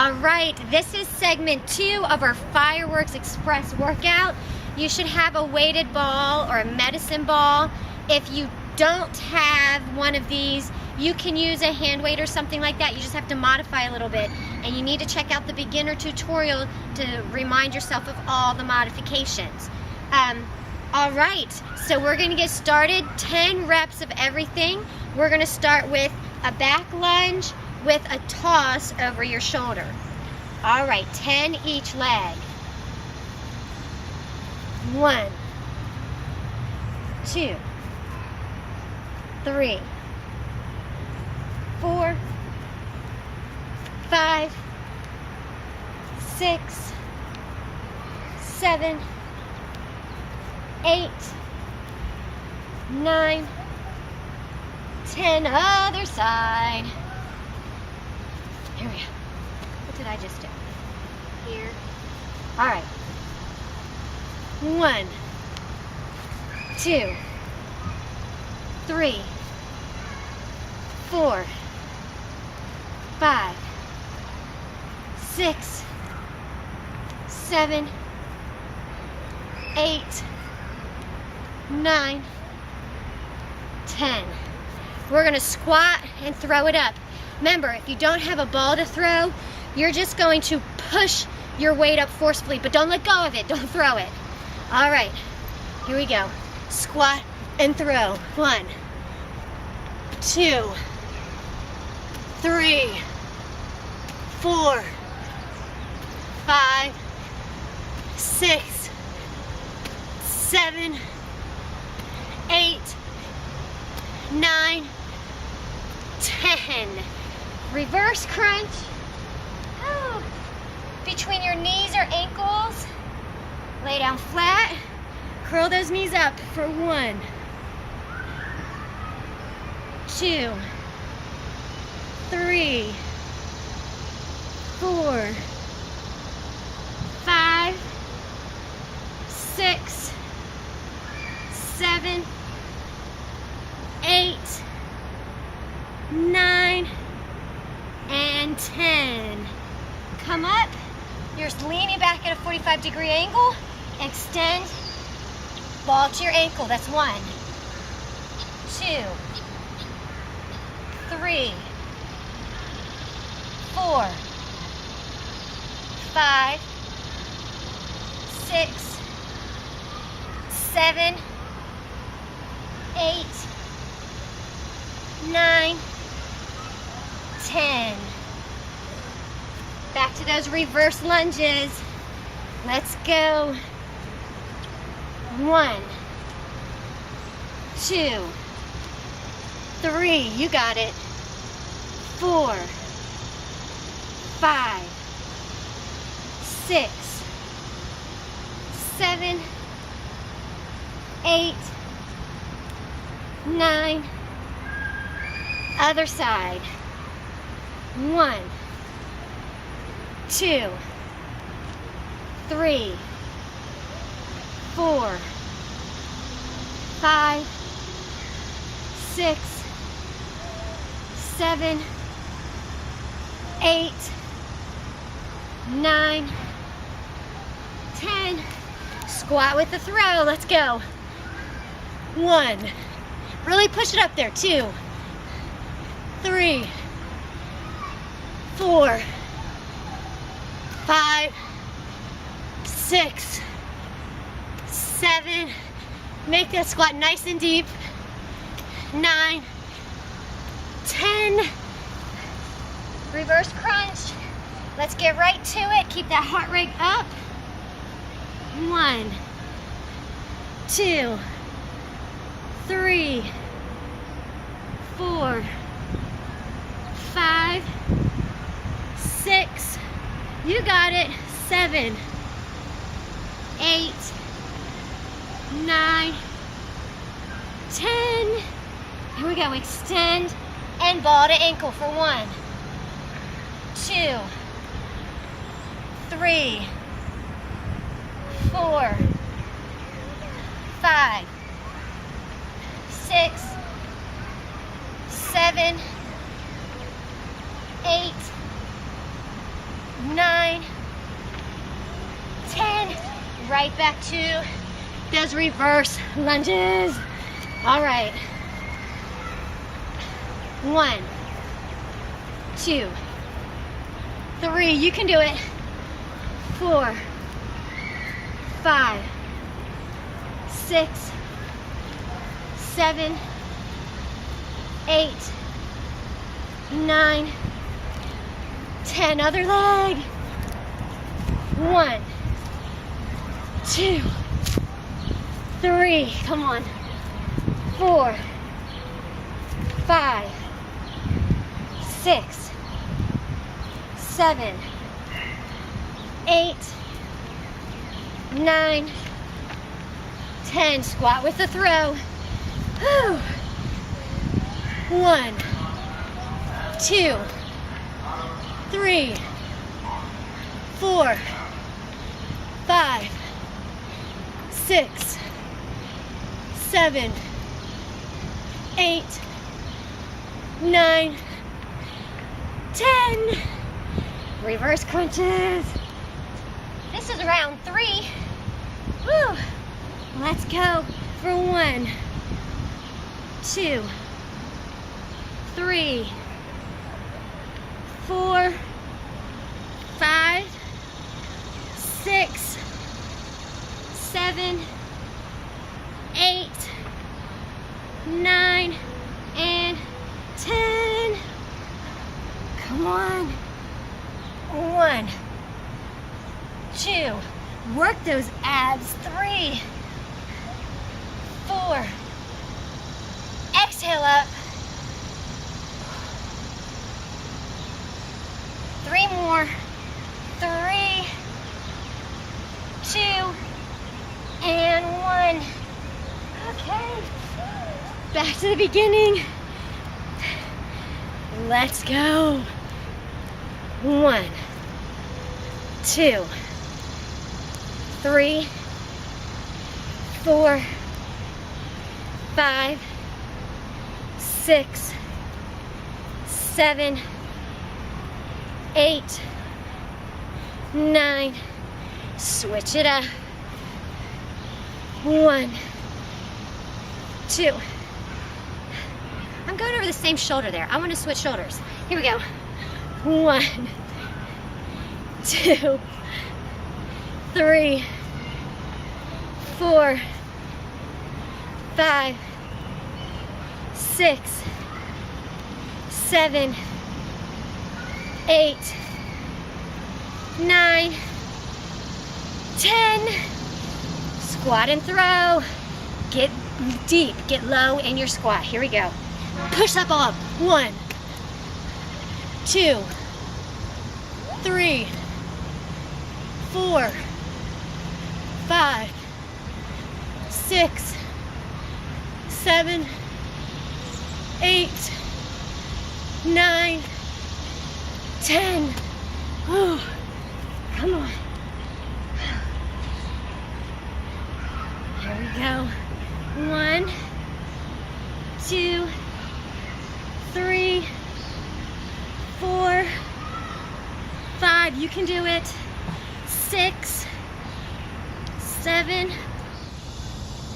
All right, this is segment 2 of our Fireworks Express workout. You should have a weighted ball or a medicine ball. If you don't have one of these, you can use a hand weight or something like that. You just have to modify a little bit. And you need to check out the beginner tutorial to remind yourself of all the modifications. All right, so we're gonna get started. 10 reps of everything. We're gonna start with a back lunge with a toss over your shoulder. All right, 10 each leg. 1, 2, 3, 4, 5, 6, 7, 8, 9, 10. Other side. Here we go. What did I just do? Here. All right. 1, 2, 3, 4, 5, 6, 7, 8, 9, 10. We're going to squat and throw it up. Remember, if you don't have a ball to throw, you're just going to push your weight up forcefully, but don't let go of it. Don't throw it. All right, here we go. Squat and throw. 1, 2, 3, 4, 5, 6, 7, 8, 9, 10. Reverse crunch. Oh. Between your knees or ankles. Lay down flat. Curl those knees up for 1, 2, 3, 4, 5, 6, 7, 8, 9, and 10. Come up. You're leaning back at a 45-degree angle. Extend. Ball to your ankle. That's 1, 2, 3, 4, 5, 6, 7, 8, 9, 10. Back to those reverse lunges. Let's go. 1, 2, 3, you got it. 4, 5, 6, 7, 8, 9. Other side. 1, 2, 3, 4, 5, 6, 7, 8, 9, 10. Squat with the throw. Let's go. 1. Really push it up there. 2, 3, 4, 5, 6, 7. Make that squat nice and deep. 9, 10. Reverse crunch. Let's get right to it. Keep that heart rate up. 1, 2, 3, 4, 5, 6. You got it. 7, 8, 9, 10. Here we go. Extend and ball to ankle for 1, 2, 3, 4, 5, 6, 7, 8, right back to those reverse lunges. All right. 1, 2, 3. You can do it. 4, 5, 6, 7, 8, 9, 10. Other leg. 1, 2, 3. Come on. 4, 5, 6, 7, 8, 9, 10. Squat with the throw. Whew. 1, 2, 3, 4, 5, 6, 7, 8, 9, 10. Reverse crunches. This is round 3. Woo. Let's go for 1, 2, 3, 4, 5, 6, 7, 8, 9, and 10. Come on. 1, 2. Work those abs. 3, 4. Exhale up. 3 more. 3, 2, and 1. Okay. Back to the beginning. Let's go. 1, 2, 3, 4, 5, 6, 7, 8, 9. Switch it up. 1, 2. I'm going over the same shoulder there. I want to switch shoulders. Here we go. 1, 2, 3, 4, 5, 6, 7, 8, 9, 10. Squat and throw. Get deep, get low in your squat. Here we go. Push that ball up. 1, 2, 3, 4, 5, 6, 7, 8, 9, 10. Whew. Come on. Here we go. 1, 2, 3, 4, 5. You can do it. 6, 7,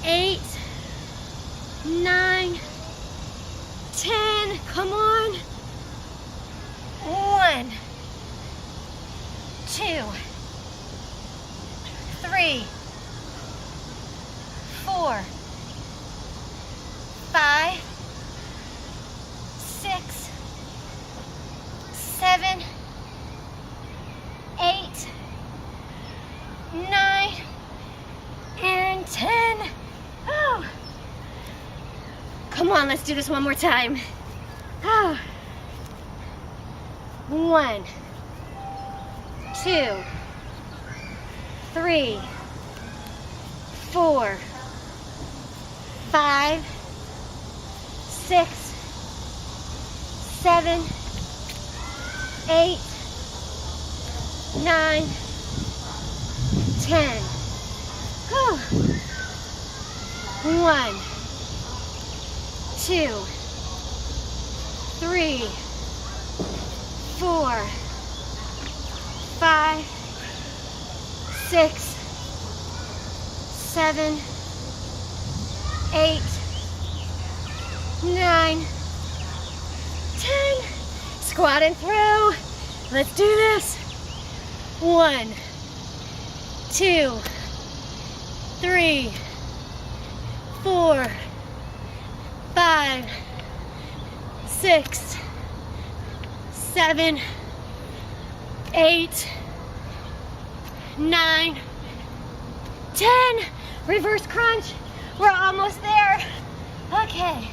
8, 9, 10. Come on. 1, 2, 3, 4, 5, 6, 7, 8, 9, and 10. Oh. Come on, let's do this one more time. Oh. 1, 2, 3, 4, 5, 6, 7, 8, 9, 10. Whew. 1, 2, 3, 4, 5, 6, 7, 8, 9, 10. Squat and throw. Let's do this. 1, 2, 3, 4, 5, 6, 7, 8, 9, 10. Reverse crunch. We're almost there. Okay.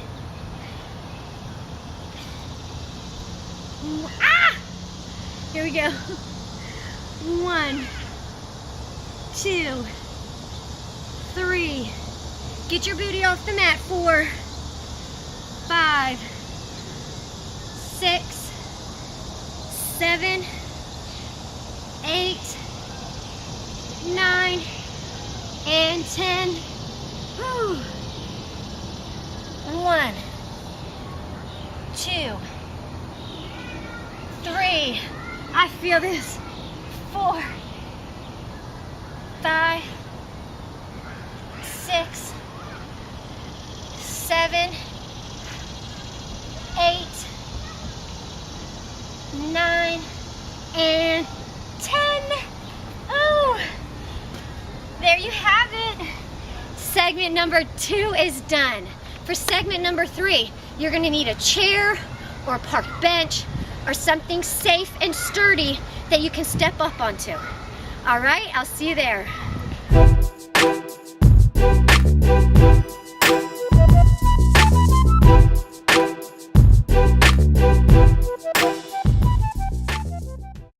Ah! Here we go. 1, 2, 3. Get your booty off the mat. 4, 5, 6, 7, 8, 9, and 10. Woo. 1, 2, 3. I feel this. 4, 5, 6, 7, 8, 9, and 10. Oh, there you have it. Segment number 2 is done. For segment number 3, you're gonna need a chair or a park bench or something safe and sturdy that you can step up onto. All right, I'll see you there.